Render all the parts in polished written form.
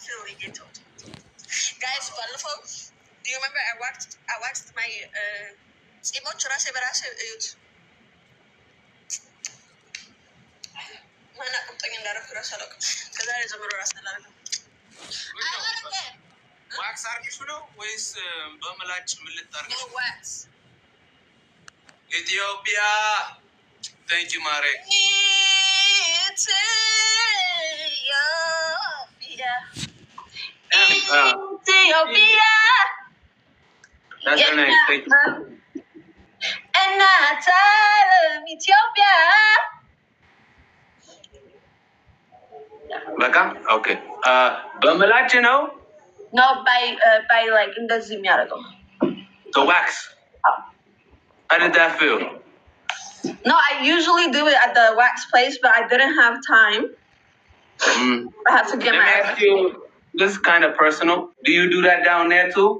Philly ghetto. Guys, ባለፈው do you remember I waxed my ጺሞች ራሴ በራሴ እዩት። ማን አቅምጦኝ እንዳደረኩ ራሱ አላውቅም። ከዛሬ ጀምሮ ራስ አላደርግም። ዋክስ አርጊሹ ነው ወይስ በምላጭ ምን ልታርጊ? ዋክስ ኢትዮጵያ Thank you, Mare. Ethiopia. That's her name. Thank you. And not Ethiopia. Becca? Okay. Bamalachi, you know? No, by like in the Zimiarago. The wax. How did that feel? No, I usually do it at the wax place, but I didn't have time. I have to get my. Let me ask you, this is kind of personal. Do you do that down there too?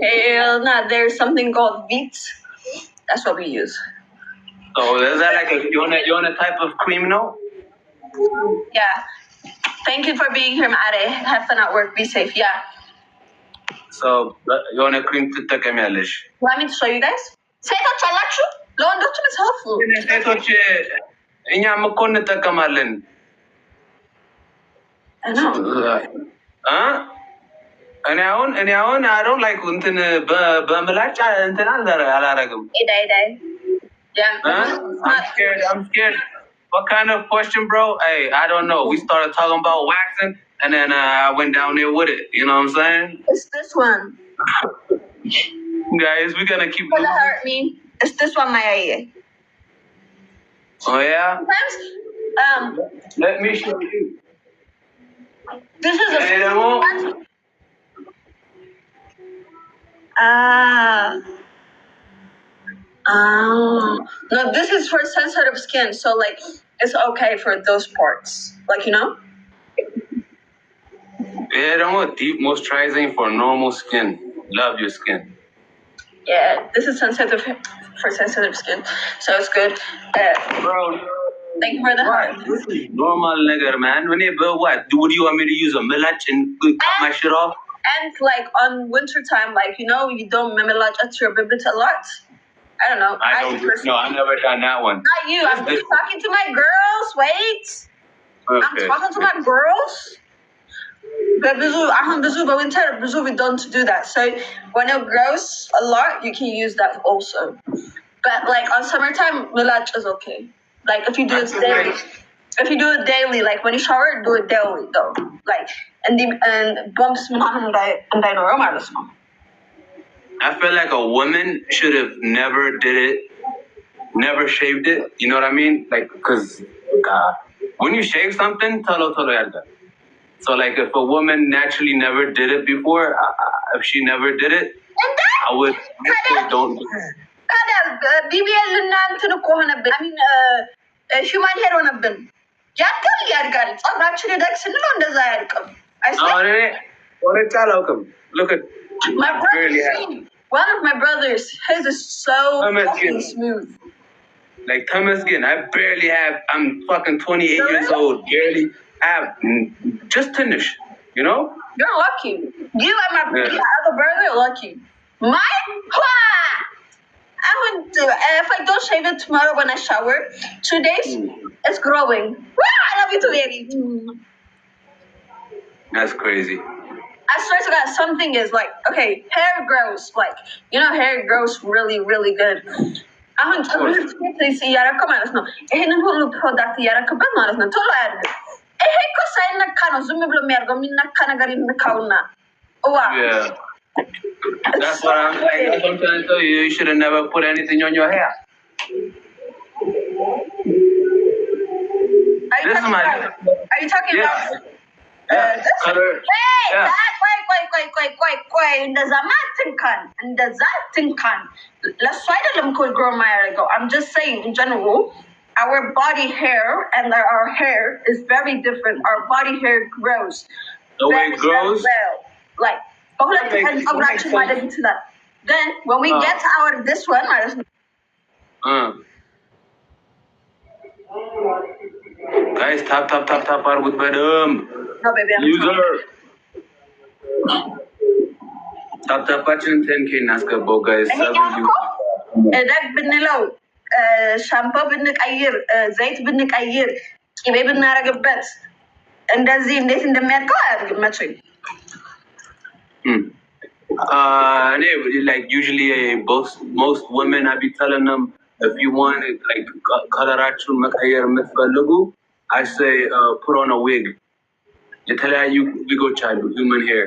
Hell no. There's something called Veets. That's what we use. So is that like you want a type of cream, no? Yeah. Thank you for being here, Mare. Have fun at work. Be safe. Yeah. So you want a cream to take a melish? Want me to show you guys? Say that I like you. ለወንዶች መጽሐፉ ሴቶች እኛም እኮ እንጠቀማለን እኔ አሁን አሮን ላይክ እንትን በምላጭ እንትን አላረግም I'm scared. What kind of question, bro? Hey, I don't know. We started talking about waxing and then I went down there with it. You know what I'm saying? It's this one. Guys, we're gonna keep it hurt me. It's this one, my idea. Oh yeah. Sometimes, let me show you. This is a. No, this is for sensitive skin, so like it's okay for those parts, like you know. Yeah, don't want deep moisturizing for normal skin. Love your skin. Yeah, this is sensitive for sensitive skin, so it's good. Bro, thank you for the heart. This is normal, nigga, man. When you what? Do you want me to use a milach and cut my shit off? And like on winter time, like you know, you don't milach at your bibit a lot. I don't know. I don't. No, I've never done that one. Not you. I'm just talking to my girls. Wait. Okay. I'm talking to my girls. But winter, we don't do that. So when it grows a lot, you can use that also. But like on summertime, milach is okay. Like if you do it daily. If you do it daily, like when you shower, do it daily though. Like and bumps and I know. I feel like a woman should have never did it, never shaved it. You know what I mean? Like, cause when you shave something, tolo yarda. So like if a woman naturally never did it before, if she never did it, I would don't do it. BBL I mean, human hair on a bin. Actually, that's look at my brother. One of my brothers, his is so fucking smooth. Like Thomas again, I barely have. I'm fucking 28 years old. Barely have just finish. You know. You're lucky. You and my other brother are lucky. Mine. I would do if I don't shave it tomorrow when I shower. 2 days, it's growing. I love you too, baby. That's crazy. I swear to God, something is like, okay, hair grows, like, you know, hair grows really, really good. I want to see Yaraka Maras. No, who product Yaraka Bananas, no, Tola. Eheko Saina Kano, Zumiblo Mergomina Kanagarin the Kauna. Oh, wow. Yeah. That's what I'm like. I'm trying to tell you, you should have never put anything on your hair. Are you talking about? Color. Hey, yeah. Let's try to grow my hair. I'm just saying, in general, our body hair and our hair is very different. Our body hair grows. The way it grows? Well. Like, then, when we get out of this one, guys, tap with madam. No, baby, I'm user. ታፕታፓችን 10K እናስገባው guys. እደግ ብንለው ሻምፖ ብንቀይር ዘይት ብንቀይር ቅቤ ብናረግበት እንደዚህ እንዴት እንደሚያድገው አያድግም መቼም። Like usually most women I be telling them if you want like coloration መቀየር የምትፈልጉ I say put on a wig. የተለያዩ ዊጎች አሉ human hair.